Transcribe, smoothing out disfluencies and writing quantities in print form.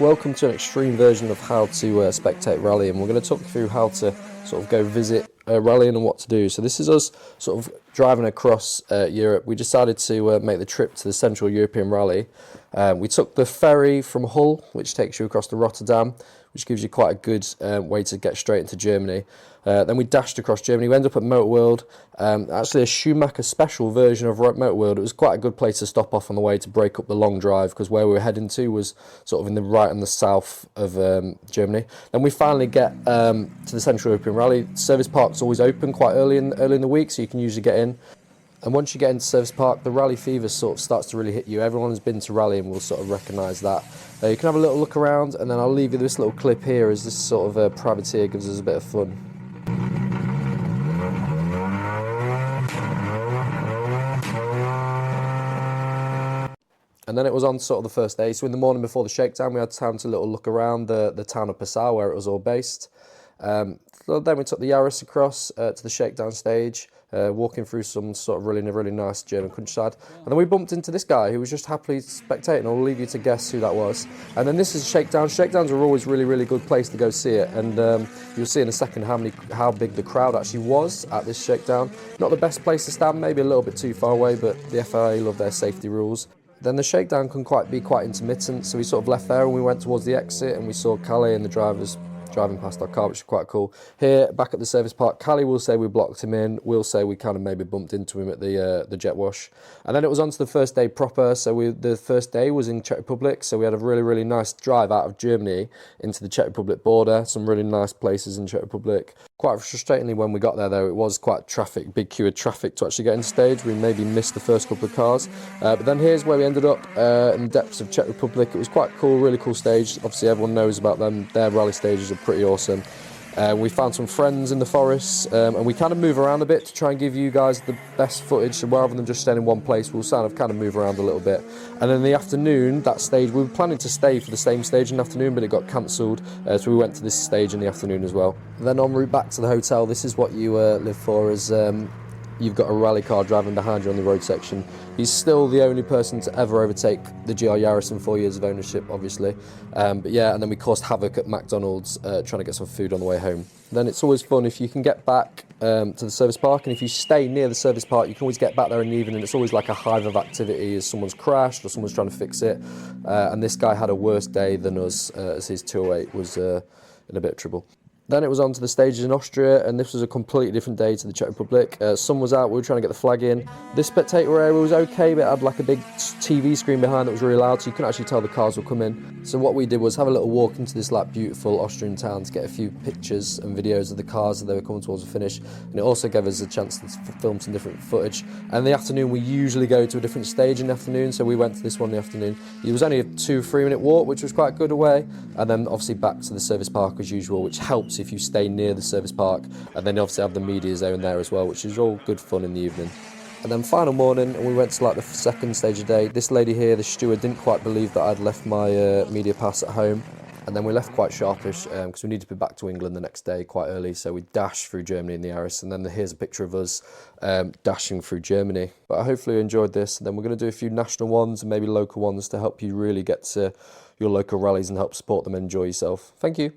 Welcome to an extreme version of how to spectate rally, and we're going to talk through how to sort of go visit rallying and what to do. So this is us sort of driving across Europe. We decided to make the trip to the Central European Rally. We took the ferry from Hull, which takes you across to Rotterdam, which gives you quite a good way to get straight into Germany. Then we dashed across Germany. We ended up at Motor World, actually a Schumacher special version of Motor World. It was quite a good place to stop off on the way to break up the long drive, because where we were heading to was sort of in the right and the south of Germany. Then we finally get to the Central European Rally. Service park's always open quite early in the week, so you can usually get in. And once you get into Service Park, the rally fever sort of starts to really hit you. Everyone who's been to rally and will sort of recognise that. You can have a little look around, and then I'll leave you this little clip here as this sort of privateer gives us a bit of fun. And then it was on sort of the first day. So in the morning before the shakedown, we had time to little look around the town of Passau, where it was all based. So then we took the Yaris across to the shakedown stage, walking through some sort of really nice German countryside. And then we bumped into this guy who was just happily spectating. I'll leave you to guess who that was. And then this is shakedown. Shakedowns are always really good place to go see it. And you'll see in a second how big the crowd actually was at this shakedown. Not the best place to stand, maybe a little bit too far away, but the FIA love their safety rules. Then the shakedown can be quite intermittent, so we sort of left there and we went towards the exit, and we saw Calais and the drivers driving past our car, which is quite cool. Here, back at the service park, Calais will say we blocked him in, we'll say we kind of maybe bumped into him at the jet wash. And then it was on to the first day proper. So the first day was in Czech Republic, so we had a really nice drive out of Germany into the Czech Republic border, some really nice places in Czech Republic. Quite frustratingly when we got there though, it was quite big queue of traffic to actually get in stage. We maybe missed the first couple of cars. But then here's where we ended up in the depths of Czech Republic. It was quite cool, really cool stage. Obviously everyone knows about them. Their rally stages are pretty awesome. We found some friends in the forests, and we kind of move around a bit to try and give you guys the best footage. So rather than just staying in one place, we'll kind of move around a little bit. And then in the afternoon, that stage, we were planning to stay for the same stage in the afternoon, but it got cancelled, so we went to this stage in the afternoon as well. Then en route back to the hotel, this is what you live for, as you've got a rally car driving behind you on the road section. He's still the only person to ever overtake the GR Yaris in 4 years of ownership, obviously. But yeah, and then we caused havoc at McDonald's trying to get some food on the way home. Then it's always fun if you can get back to the service park, and if you stay near the service park, you can always get back there in the evening. It's always like a hive of activity as someone's crashed or someone's trying to fix it. And this guy had a worse day than us, as his 208 was in a bit of trouble. Then it was on to the stages in Austria, and this was a completely different day to the Czech Republic. Sun was out, we were trying to get the flag in. This spectator area was okay, but it had like a big TV screen behind that was really loud, so you couldn't actually tell the cars were coming. So what we did was have a little walk into this like beautiful Austrian town to get a few pictures and videos of the cars as they were coming towards the finish. And it also gave us a chance to film some different footage. And in the afternoon, we usually go to a different stage in the afternoon, so we went to this one in the afternoon. It was only a 2-3 minute walk, which was quite good away. And then obviously back to the service park as usual, which helps if you stay near the service park, and then you obviously have the media zone there as well, which is all good fun in the evening. And then final morning, and we went to like the second stage of the day. This lady here, the steward, didn't quite believe that I'd left my media pass at home, and then we left quite sharpish because we needed to be back to England the next day quite early, so we dashed through Germany in the Yaris, and then here's a picture of us dashing through Germany. But I hopefully you enjoyed this, and then we're going to do a few national ones and maybe local ones to help you really get to your local rallies and help support them and enjoy yourself. Thank you.